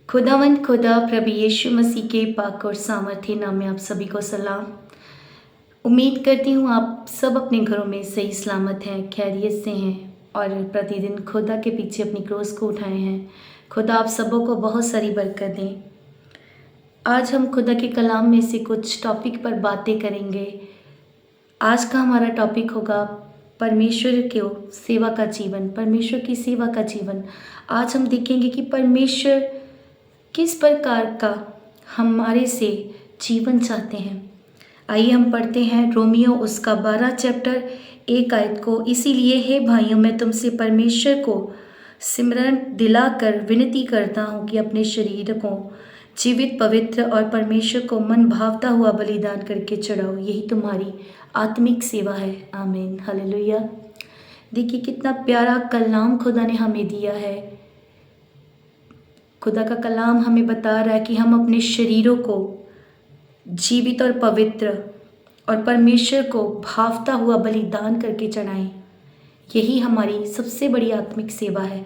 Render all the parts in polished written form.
खुदावंद खुदा प्रभु यीशु मसीह के पाक और सामर्थ्य नाम में आप सभी को सलाम। उम्मीद करती हूँ आप सब अपने घरों में सही सलामत हैं, खैरियत से हैं और प्रतिदिन खुदा के पीछे अपनी क्रोस को उठाए हैं। खुदा आप सबों को बहुत सारी बरकत दें। आज हम खुदा के कलाम में से कुछ टॉपिक पर बातें करेंगे। आज का हमारा टॉपिक होगा परमेश्वर के सेवा का जीवन, परमेश्वर की सेवा का जीवन। आज हम देखेंगे कि परमेश्वर किस प्रकार का हमारे से जीवन चाहते हैं। आइए हम पढ़ते हैं रोमियो उसका 12 चैप्टर 1 आयत को। इसीलिए हे भाइयों, मैं तुमसे परमेश्वर को सिमरन दिलाकर विनती करता हूँ कि अपने शरीर को जीवित, पवित्र और परमेश्वर को मन भावता हुआ बलिदान करके चढ़ाओ, यही तुम्हारी आत्मिक सेवा है। आमीन, हालेलुया। देखिए कितना प्यारा कलाम खुदा ने हमें दिया है। खुदा का कलाम हमें बता रहा है कि हम अपने शरीरों को जीवित और पवित्र और परमेश्वर को भावता हुआ बलिदान करके चढ़ाएं। यही हमारी सबसे बड़ी आत्मिक सेवा है।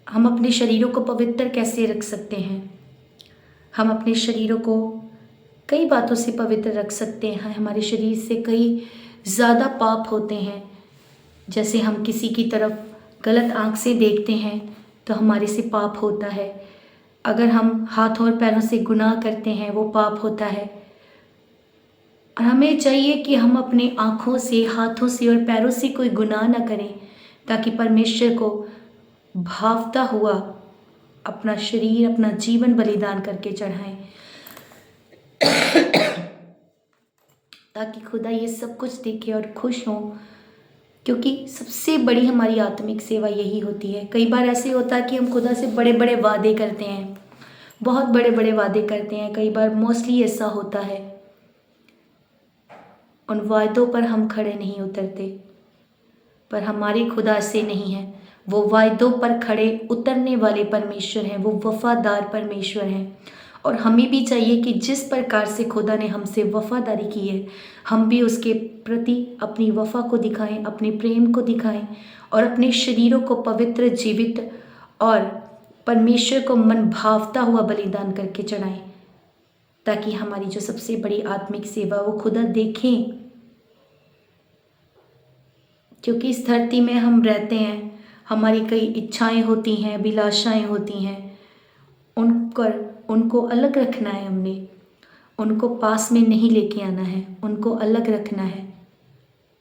हम अपने शरीरों को पवित्र कैसे रख सकते हैं? हम अपने शरीरों को कई बातों से पवित्र रख सकते हैं। हमारे शरीर से कई ज़्यादा पाप होते हैं। जैसे हम किसी की तरफ गलत आँख से देखते हैं तो हमारे से पाप होता है। अगर हम हाथों और पैरों से गुनाह करते हैं वो पाप होता है। और हमें चाहिए कि हम अपने आँखों से, हाथों से और पैरों से कोई गुनाह ना करें, ताकि परमेश्वर को भावता हुआ अपना शरीर, अपना जीवन बलिदान करके चढ़ाएं, ताकि खुदा ये सब कुछ देखे और खुश हो। क्योंकि सबसे बड़ी हमारी आत्मिक सेवा यही होती है। कई बार ऐसे होता है कि हम खुदा से बड़े बड़े वादे करते हैं, बहुत बड़े बड़े वादे करते हैं। कई बार मोस्टली ऐसा होता है, उन वायदों पर हम खड़े नहीं उतरते। पर हमारे खुदा से नहीं है। वो वायदों पर खड़े उतरने वाले परमेश्वर हैं, वो वफादार परमेश्वर हैं। और हमें भी चाहिए कि जिस प्रकार से खुदा ने हमसे वफादारी की है, हम भी उसके प्रति अपनी वफा को दिखाएं, अपने प्रेम को दिखाएं और अपने शरीरों को पवित्र, जीवित और परमेश्वर को मन भावता हुआ बलिदान करके चढ़ाएं, ताकि हमारी जो सबसे बड़ी आत्मिक सेवा वो खुदा देखें। क्योंकि इस धरती में हम रहते हैं, हमारी कई इच्छाएं होती हैं, अभिलाषाएं होती हैं। उनको अलग रखना है। हमने उनको पास में नहीं लेके आना है, उनको अलग रखना है।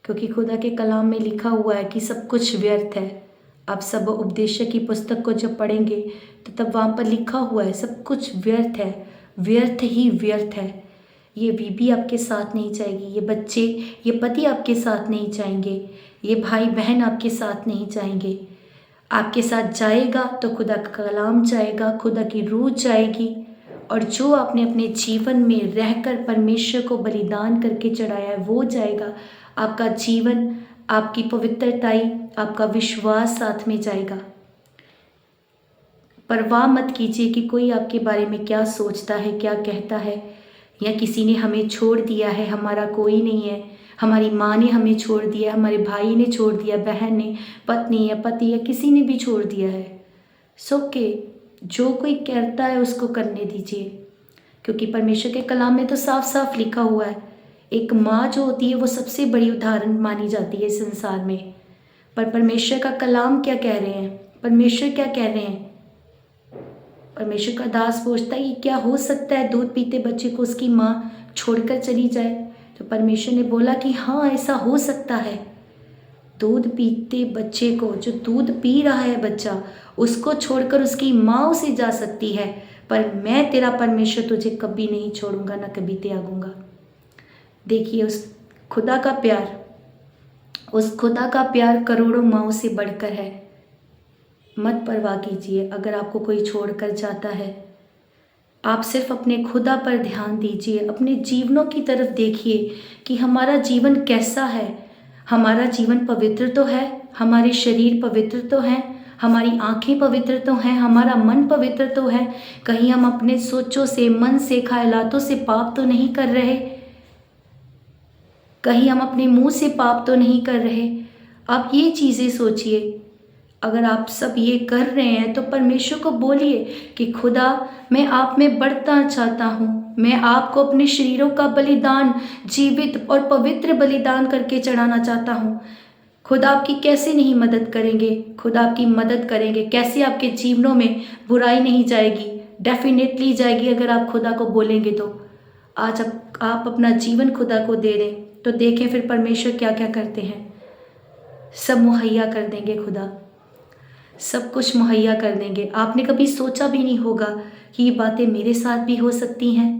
क्योंकि खुदा के कलाम में लिखा हुआ है कि सब कुछ व्यर्थ है। आप सब उपदेशक की पुस्तक को जब पढ़ेंगे तो तब वहाँ पर लिखा हुआ है सब कुछ व्यर्थ है, व्यर्थ ही व्यर्थ है। ये बीबी आपके साथ नहीं जाएगी, ये बच्चे, ये पति आपके साथ नहीं जाएंगे, ये भाई बहन आपके साथ नहीं जाएंगे। आपके साथ जाएगा तो खुदा का कलाम जाएगा, खुदा की रूह जाएगी। और जो आपने अपने जीवन में रहकर परमेश्वर को बलिदान करके चढ़ाया है वो जाएगा। आपका जीवन, आपकी पवित्रताई, आपका विश्वास साथ में जाएगा। परवाह मत कीजिए कि कोई आपके बारे में क्या सोचता है, क्या कहता है, या किसी ने हमें छोड़ दिया है, हमारा कोई नहीं है, हमारी माँ ने हमें छोड़ दिया, हमारे भाई ने छोड़ दिया, बहन ने, पत्नी या पति या किसी ने भी छोड़ दिया है। सो के जो कोई करता है उसको करने दीजिए। क्योंकि परमेश्वर के कलाम में तो साफ साफ लिखा हुआ है, एक माँ जो होती है वो सबसे बड़ी उदाहरण मानी जाती है संसार में। पर परमेश्वर का कलाम क्या कह रहे हैं? परमेश्वर क्या कह रहे हैं? परमेश्वर का दास पूछता है कि क्या हो सकता है दूध पीते बच्चे को उसकी माँ छोड़कर चली जाए? तो परमेश्वर ने बोला कि हाँ, ऐसा हो सकता है। दूध पीते बच्चे को, जो दूध पी रहा है बच्चा, उसको छोड़कर उसकी माँ उसे जा सकती है, पर मैं तेरा परमेश्वर तुझे कभी नहीं छोड़ूंगा, ना कभी त्यागूंगा। देखिए उस खुदा का प्यार, उस खुदा का प्यार करोड़ों माँओं से बढ़कर है। मत परवाह कीजिए अगर आपको कोई छोड़कर जाता है। आप सिर्फ अपने खुदा पर ध्यान दीजिए, अपने जीवनों की तरफ देखिए कि हमारा जीवन कैसा है। हमारा जीवन पवित्र तो है, हमारे शरीर पवित्र तो हैं, हमारी आंखें पवित्र तो हैं, हमारा मन पवित्र तो है। कहीं हम अपने सोचों से, मन से, ख्यालातों से पाप तो नहीं कर रहे? कहीं हम अपने मुंह से पाप तो नहीं कर रहे? आप ये चीज़ें सोचिए। अगर आप सब ये कर रहे हैं तो परमेश्वर को बोलिए कि खुदा मैं आप में बढ़ना चाहता हूँ, मैं आपको अपने शरीरों का बलिदान जीवित और पवित्र बलिदान करके चढ़ाना चाहता हूँ। खुदा आपकी कैसे नहीं मदद करेंगे, खुदा आपकी मदद करेंगे। कैसे आपके जीवनों में बुराई नहीं जाएगी, डेफिनेटली जाएगी अगर आप खुदा को बोलेंगे तो। आज आप अपना जीवन खुदा को दे दें तो देखें फिर परमेश्वर क्या क्या करते हैं। सब मुहैया कर देंगे खुदा, सब कुछ मुहैया कर देंगे। आपने कभी सोचा भी नहीं होगा कि ये बातें मेरे साथ भी हो सकती हैं।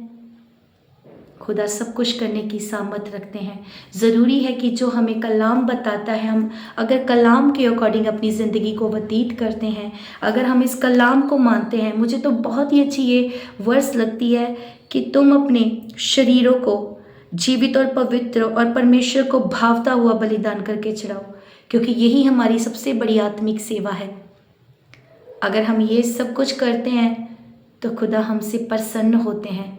खुदा सब कुछ करने की सामर्थ रखते हैं। ज़रूरी है कि जो हमें कलाम बताता है, हम अगर कलाम के अकॉर्डिंग अपनी ज़िंदगी को व्यतीत करते हैं, अगर हम इस कलाम को मानते हैं। मुझे तो बहुत ही अच्छी ये वर्स लगती है कि तुम अपने शरीरों को जीवित और पवित्र और परमेश्वर को भावता हुआ बलिदान करके चढ़ाओ, क्योंकि यही हमारी सबसे बड़ी आत्मिक सेवा है। अगर हम ये सब कुछ करते हैं तो खुदा हमसे प्रसन्न होते हैं।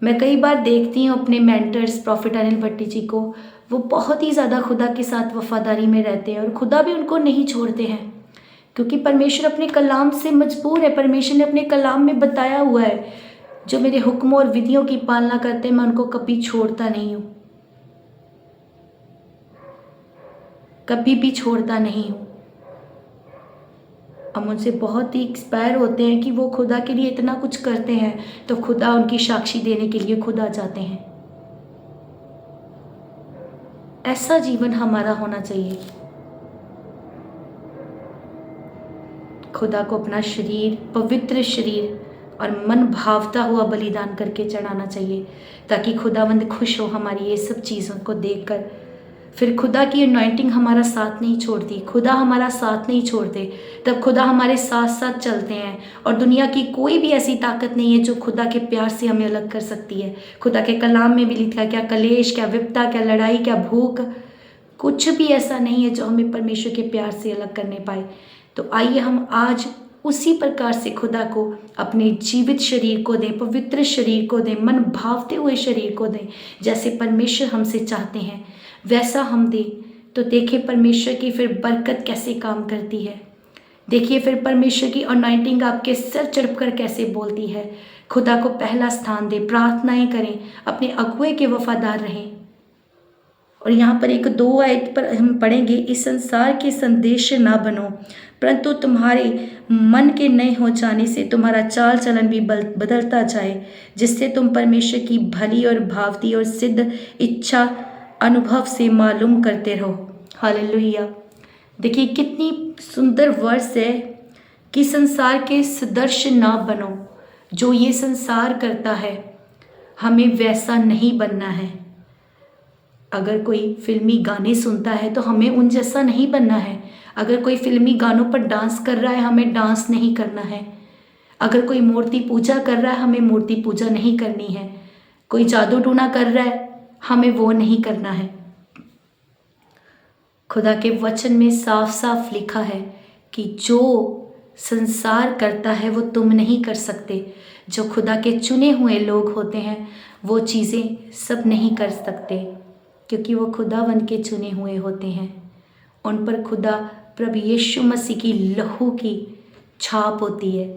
मैं कई बार देखती हूँ अपने मेंटर्स प्रॉफिट अनिल भट्टी जी को, वो बहुत ही ज़्यादा खुदा के साथ वफादारी में रहते हैं और खुदा भी उनको नहीं छोड़ते हैं, क्योंकि परमेश्वर अपने कलाम से मजबूर है। परमेश्वर ने अपने कलाम में बताया हुआ है, जो मेरे हुक्मों और विधियों की पालना करते हैं मैं उनको कभी छोड़ता नहीं हूँ, कभी भी छोड़ता नहीं हूँ। हम उनसे बहुत ही एक्सपायर होते हैं कि वो खुदा के लिए इतना कुछ करते हैं, तो खुदा उनकी साक्षी देने के लिए खुदा जाते हैं। ऐसा जीवन हमारा होना चाहिए। खुदा को अपना शरीर, पवित्र शरीर और मन भावता हुआ बलिदान करके चढ़ाना चाहिए, ताकि खुदावंद खुश हो हमारी ये सब चीज़ों को देखकर। फिर खुदा की अनॉइंटिंग हमारा साथ नहीं छोड़ती, खुदा हमारा साथ नहीं छोड़ते, तब खुदा हमारे साथ साथ चलते हैं। और दुनिया की कोई भी ऐसी ताकत नहीं है जो खुदा के प्यार से हमें अलग कर सकती है। खुदा के कलाम में भी लिखा, क्या कलेश, क्या विपता, क्या लड़ाई, क्या भूख, कुछ भी ऐसा नहीं है जो हमें परमेश्वर के प्यार से अलग करने पाए। तो आइए हम आज उसी प्रकार से खुदा को अपने जीवित शरीर को दें, पवित्र शरीर को दें, मन भावते हुए शरीर को दें। जैसे परमेश्वर हमसे चाहते हैं वैसा हम दें, तो देखिए परमेश्वर की फिर बरकत कैसे काम करती है। देखिए फिर परमेश्वर की अनॉइंटिंग आपके सिर चढ़कर कैसे बोलती है। खुदा को पहला स्थान दें, प्रार्थनाएं करें, अपने अगुए के वफादार रहें। और यहाँ पर एक 2 आयत पर हम पढ़ेंगे, इस संसार के संदेश ना बनो, परंतु तुम्हारे मन के नए हो जाने से तुम्हारा चाल चलन भी बदलता जाए, जिससे तुम परमेश्वर की भली और भावती और सिद्ध इच्छा अनुभव से मालूम करते रहो। हालेलुया। देखिए कितनी सुंदर वर्स है कि संसार के सदृश ना बनो। जो ये संसार करता है हमें वैसा नहीं बनना है। अगर कोई फिल्मी गाने सुनता है तो हमें उन जैसा नहीं बनना है। अगर कोई फिल्मी गानों पर डांस कर रहा है हमें डांस नहीं करना है। अगर कोई मूर्ति पूजा कर रहा है हमें मूर्ति पूजा नहीं करनी है। कोई जादू टूना कर रहा है हमें वो नहीं करना है। खुदा के वचन में साफ साफ लिखा है कि जो संसार करता है वो तुम नहीं कर सकते। जो खुदा के चुने हुए लोग होते हैं वो चीज़ें सब नहीं कर सकते, क्योंकि वो खुदावन के चुने हुए होते हैं। उन पर खुदा प्रभु यीशु मसीह की लहू की छाप होती है।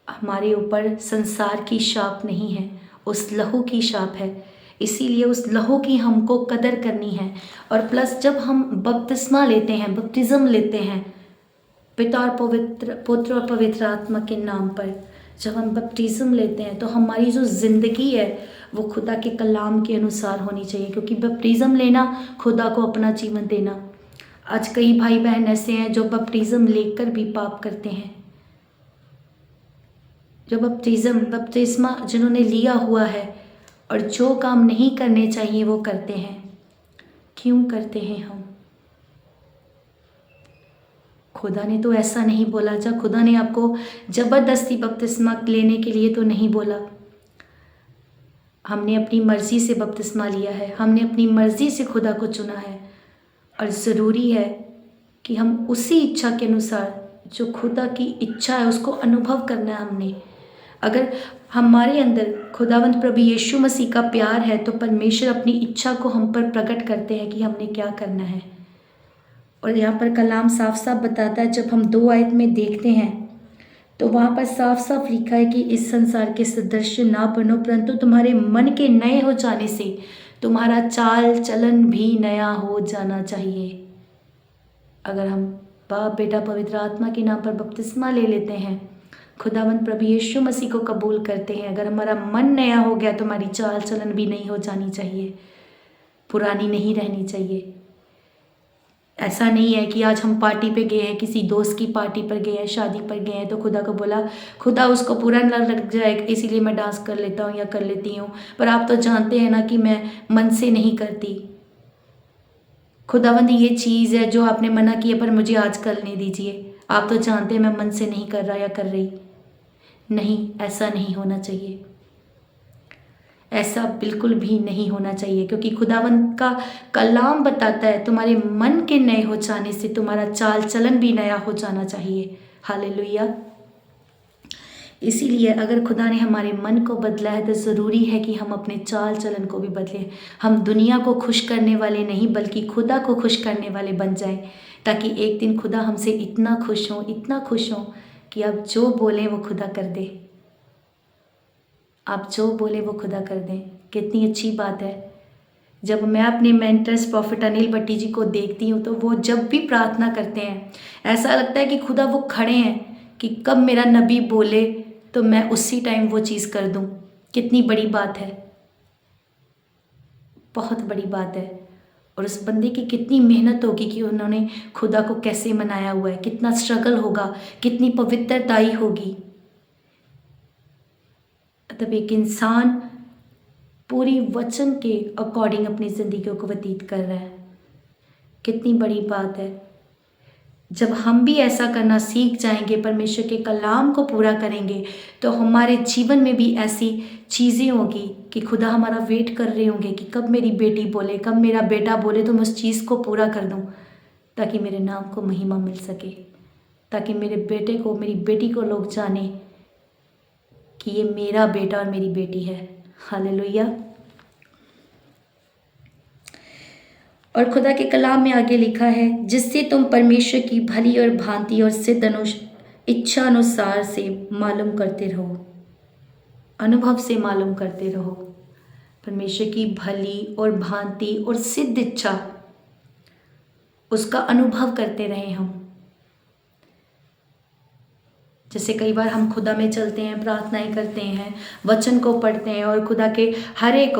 हमारे ऊपर संसार की छाप नहीं है, उस लहू की छाप है। इसीलिए उस लहू की हमको कदर करनी है। और प्लस जब हम बपतिस्मा लेते हैं, बपतिज़म लेते हैं पिता और पुत्र और पवित्र आत्मा के नाम पर, जब हम बपतिज़म लेते हैं तो हमारी जो ज़िंदगी है वो खुदा के कलाम के अनुसार होनी चाहिए, क्योंकि बपतिज़म लेना खुदा को अपना जीवन देना। आज कई भाई बहन ऐसे हैं जो बपतिज़म लेकर भी पाप करते हैं। जो बपतिस्मा जिन्होंने लिया हुआ है और जो काम नहीं करने चाहिए वो करते हैं। क्यों करते हैं हम? खुदा ने तो ऐसा नहीं बोला। जब खुदा ने आपको ज़बरदस्ती बपतिस्मा लेने के लिए तो नहीं बोला। हमने अपनी मर्ज़ी से बपतिस्मा लिया है, हमने अपनी मर्ज़ी से खुदा को चुना है। और ज़रूरी है कि हम उसी इच्छा के अनुसार, जो खुदा की इच्छा है उसको अनुभव करना है हमने। अगर हमारे अंदर खुदावंद प्रभु यीशु मसीह का प्यार है तो परमेश्वर अपनी इच्छा को हम पर प्रकट करते हैं कि हमने क्या करना है। और यहाँ पर कलाम साफ साफ बताता है, जब हम 2 आयत में देखते हैं तो वहाँ पर साफ साफ लिखा है कि इस संसार के सदृश ना बनो, परंतु तुम्हारे मन के नए हो जाने से तुम्हारा चाल चलन भी नया हो जाना चाहिए। अगर हम बाप बेटा पवित्र आत्मा के नाम पर बपतिस्मा ले लेते हैं, खुदावंद प्रभु यीशु मसीह को कबूल करते हैं, अगर हमारा मन नया हो गया तो हमारी चाल चलन भी नई हो जानी चाहिए, पुरानी नहीं रहनी चाहिए। ऐसा नहीं है कि आज हम पार्टी पे गए हैं, किसी दोस्त की पार्टी पर गए हैं, शादी पर गए हैं, तो खुदा को बोला, खुदा उसको पूरा न लग जाए इसीलिए मैं डांस कर लेता हूँ या कर लेती हूँ, पर आप तो जानते हैं ना कि मैं मन से नहीं करती। खुदावंद ये चीज़ है जो आपने मना किया पर मुझे आज करने दीजिए, आप तो जानते हैं मैं मन से नहीं कर रहा या कर रही। नहीं, ऐसा नहीं होना चाहिए, ऐसा बिल्कुल भी नहीं होना चाहिए, क्योंकि खुदावंद का कलाम बताता है तुम्हारे मन के नए हो जाने से तुम्हारा चाल चलन भी नया हो जाना चाहिए। हालेलुया। इसीलिए अगर खुदा ने हमारे मन को बदला है तो ज़रूरी है कि हम अपने चाल चलन को भी बदलें। हम दुनिया को खुश करने वाले नहीं बल्कि खुदा को खुश करने वाले बन जाएं, ताकि एक दिन खुदा हमसे इतना खुश हो, इतना खुश हो कि आप जो बोलें वो खुदा कर दे, आप जो बोले वो खुदा कर दें। कितनी अच्छी बात है। जब मैं अपने मेंटर्स प्रॉफिट अनिल भट्टी जी को देखती हूँ तो वो जब भी प्रार्थना करते हैं ऐसा लगता है कि खुदा वो खड़े हैं कि कब मेरा नबी बोले तो मैं उसी टाइम वो चीज़ कर दूँ। कितनी बड़ी बात है, बहुत बड़ी बात है। और उस बंदे की कितनी मेहनत होगी कि उन्होंने खुदा को कैसे मनाया हुआ है, कितना स्ट्रगल होगा, कितनी पवित्रताई होगी। तब एक इंसान पूरी वचन के अकॉर्डिंग अपनी ज़िंदगी को व्यतीत कर रहा है। कितनी बड़ी बात है। जब हम भी ऐसा करना सीख जाएंगे, परमेश्वर के कलाम को पूरा करेंगे, तो हमारे जीवन में भी ऐसी चीज़ें होगी कि खुदा हमारा वेट कर रहे होंगे कि कब मेरी बेटी बोले, कब मेरा बेटा बोले तो मैं उस चीज़ को पूरा कर दूं, ताकि मेरे नाम को महिमा मिल सके, ताकि मेरे बेटे को, मेरी बेटी को लोग जाने कि ये मेरा बेटा और मेरी बेटी है। हालेलुया। और खुदा के कलाम में आगे लिखा है, जिससे तुम परमेश्वर की भली और भांति और सिद्ध इच्छा अनुसार से मालूम करते रहो, अनुभव से मालूम करते रहो। परमेश्वर की भली और भांति और सिद्ध इच्छा, उसका अनुभव करते रहें हम। जैसे कई बार हम खुदा में चलते हैं, प्रार्थनाएं करते हैं, वचन को पढ़ते हैं और खुदा के हर एक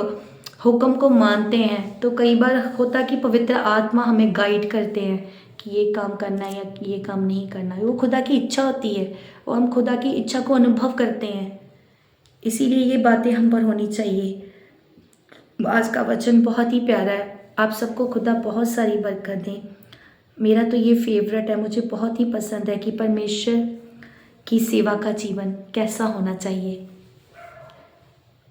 हुक्म को मानते हैं, तो कई बार होता कि पवित्र आत्मा हमें गाइड करते हैं कि ये काम करना है या ये काम नहीं करना है। वो खुदा की इच्छा होती है, वो हम खुदा की इच्छा को अनुभव करते हैं। इसीलिए ये बातें हम पर होनी चाहिए। आज का वचन बहुत ही प्यारा है। आप सबको खुदा बहुत सारी बरकत दें। मेरा तो ये फेवरेट है, मुझे बहुत ही पसंद है कि परमेश्वर की सेवा का जीवन कैसा होना चाहिए।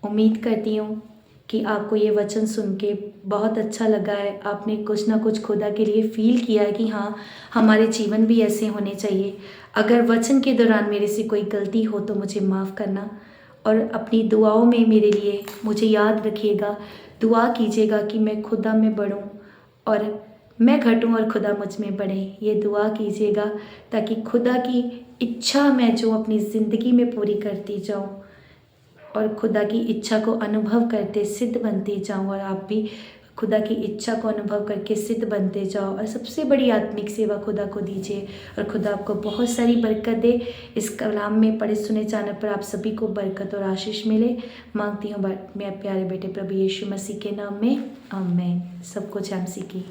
उम्मीद करती हूँ कि आपको ये वचन सुन के बहुत अच्छा लगा है। आपने कुछ ना कुछ खुदा के लिए फील किया है कि हाँ, हमारे जीवन भी ऐसे होने चाहिए। अगर वचन के दौरान मेरे से कोई गलती हो तो मुझे माफ़ करना, और अपनी दुआओं में मेरे लिए मुझे याद रखिएगा, दुआ कीजिएगा कि मैं खुदा में बढ़ूँ और मैं घटूँ और खुदा मुझ में बढ़े। ये दुआ कीजिएगा ताकि खुदा की इच्छा मैं जो अपनी ज़िंदगी में पूरी करती जाऊँ और खुदा की इच्छा को अनुभव करते सिद्ध बनती जाऊँ, और आप भी खुदा की इच्छा को अनुभव करके सिद्ध बनते जाओ और सबसे बड़ी आत्मिक सेवा खुदा को दीजिए। और खुदा आपको बहुत सारी बरकत दे। इस कलाम में पढ़े सुने जाने पर आप सभी को बरकत और आशीष मिले। मांगती हूँ मैं प्यारे बेटे प्रभु यीशु मसीह के नाम में, आमीन। सब कुछ हम सीखी।